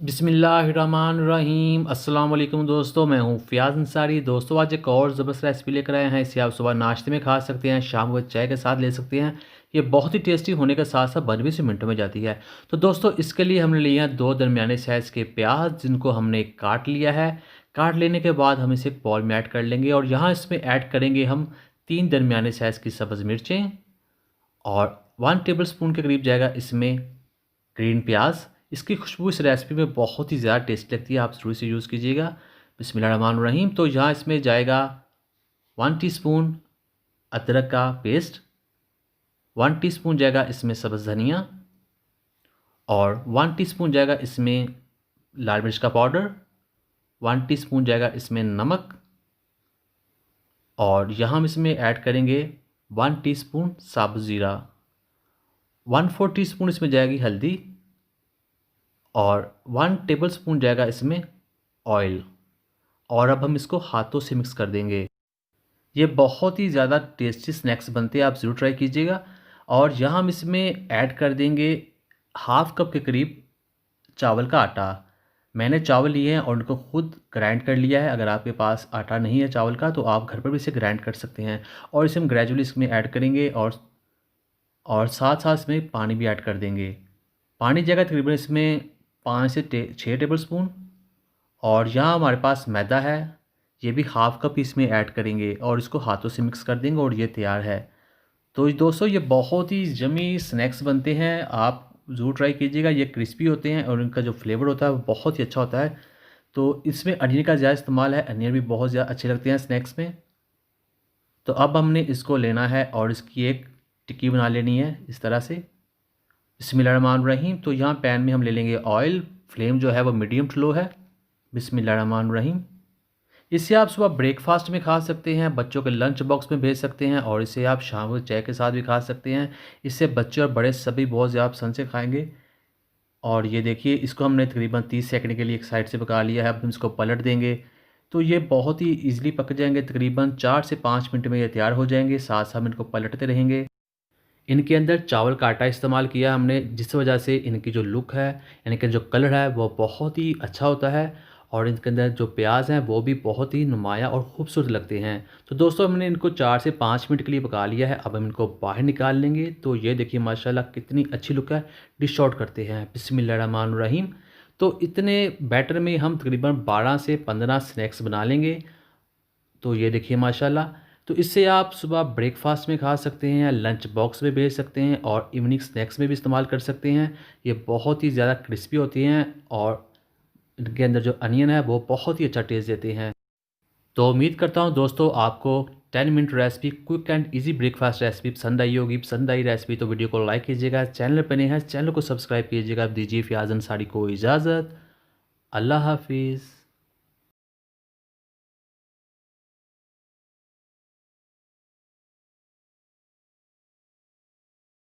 बिस्मिल्लाहिर्रहमानिर्रहीम। अस्सलाम वालेकुम दोस्तों, मैं हूं फ़ियाज़ अंसारी। दोस्तों आज एक और ज़बरदस्त रेसिपी लेकर आए हैं। इसे आप सुबह नाश्ते में खा सकते हैं, शाम को चाय के साथ ले सकते हैं। ये बहुत ही टेस्टी होने के साथ साथ बन भी से मिनटों में जाती है। तो दोस्तों इसके लिए हमने लिए हैं 2 दरमियाने साइज़ के प्याज, जिनको हमने काट लिया है। काट लेने के बाद हम इसे बॉल में ऐड कर लेंगे और यहाँ इसमें ऐड करेंगे हम 3 दरमियाने साइज़ की सब्ज़ मिर्चें और 1 टेबलस्पून के करीब जाएगा इसमें ग्रीन प्याज। इसकी खुशबू इस रेसिपी में बहुत ही ज़्यादा टेस्टी लगती है, आप ज़रूर से यूज़ कीजिएगा। बिस्मिल्लाहिर्रहमानिर्रहीम। तो यहाँ इसमें जाएगा 1 टीस्पून अदरक का पेस्ट, 1 टीस्पून जाएगा इसमें सब्ज़ धनिया और 1 टीस्पून जाएगा इसमें लाल मिर्च का पाउडर, 1 टीस्पून जाएगा इसमें नमक और यहाँ हम इसमें ऐड करेंगे 1 टीस्पून साबुत ज़ीरा, 1/4 टीस्पून इसमें जाएगी हल्दी और 1 टेबलस्पून जाएगा इसमें ऑयल। और अब हम इसको हाथों से मिक्स कर देंगे। ये बहुत ही ज़्यादा टेस्टी स्नैक्स बनते हैं, आप ज़रूर ट्राई कीजिएगा। और यहाँ हम इसमें ऐड कर देंगे हाफ़ कप के करीब चावल का आटा। मैंने चावल लिए हैं और उनको खुद ग्राइंड कर लिया है। अगर आपके पास आटा नहीं है चावल का तो आप घर पर भी इसे ग्राइंड कर सकते हैं। और इसे हम ग्रेजुअली इसमें ऐड करेंगे और साथ साथ इसमें पानी भी ऐड कर देंगे। पानी जाएगा तकरीबन इसमें 5 से 6 टेबलस्पून। और यहाँ हमारे पास मैदा है, ये भी हाफ़ कप इसमें ऐड करेंगे और इसको हाथों से मिक्स कर देंगे और ये तैयार है। तो दोस्तों ये बहुत ही यम्मी स्नैक्स बनते हैं, आप ज़रूर ट्राई कीजिएगा। ये क्रिस्पी होते हैं और इनका जो फ्लेवर होता है वो बहुत ही अच्छा होता है। तो इसमें अनियन का ज़्यादा इस्तेमाल है, अनियन भी बहुत ज़्यादा अच्छे लगते हैं स्नैक्स में। तो अब हमने इसको लेना है और इसकी एक टिक्की बना लेनी है इस तरह से। बिस्मिल्लाहिर्रहमानिर्रहीम। तो यहाँ पैन में हम ले लेंगे ऑयल, फ्लेम जो है वो मीडियम टू लो है। बिस्मिल्लाहिर्रहमानिर्रहीम। इसे आप सुबह ब्रेकफास्ट में खा सकते हैं, बच्चों के लंच बॉक्स में भेज सकते हैं और इसे आप शाम को चाय के साथ भी खा सकते हैं। इससे बच्चे और बड़े सभी बहुत ज़्यादा पसंद से खाएंगे। और ये देखिए इसको हमने तकरीबन 30 सेकंड के लिए एक साइड से पका लिया है। अब हम इसको पलट देंगे तो ये बहुत ही ईज़िली पक जाएंगे। तकरीबन 4 से 5 मिनट में ये तैयार हो जाएंगे। साथ साथ हम इनको पलटते रहेंगे। इनके अंदर चावल का आटा इस्तेमाल किया हमने, जिस वजह से इनकी जो लुक है, इनका जो कलर है वो बहुत ही अच्छा होता है। और इनके अंदर जो प्याज हैं वो भी बहुत ही नुमाया और ख़ूबसूरत लगते हैं। तो दोस्तों हमने इनको 4 से 5 मिनट के लिए पका लिया है। अब हम इनको बाहर निकाल लेंगे। तो ये देखिए माशाल्लाह कितनी अच्छी लुक है। डिश आउट करते हैं। बिस्मिल्लाहिर्रहमानिर्रहीम। तो इतने बैटर में हम तकरीबन 12 से 15 स्नैक्स बना लेंगे। तो ये देखिए माशाल्लाह। तो इससे आप सुबह ब्रेकफास्ट में खा सकते हैं, लंच बॉक्स में भेज सकते हैं और इवनिंग स्नैक्स में भी इस्तेमाल कर सकते हैं। ये बहुत ही ज़्यादा क्रिस्पी होती हैं और इनके अंदर जो अनियन है वो बहुत ही अच्छा टेस्ट देते हैं। तो उम्मीद करता हूँ दोस्तों आपको 10 minute recipe, quick and easy breakfast recipe पसंद आई होगी। पसंद आई रेसिपी तो वीडियो को लाइक कीजिएगा, चैनल पर नए हैं चैनल को सब्सक्राइब कीजिएगा। दीजिए फ़ियाज़ अंसारी को इजाज़त। अल्लाह हाफिज़।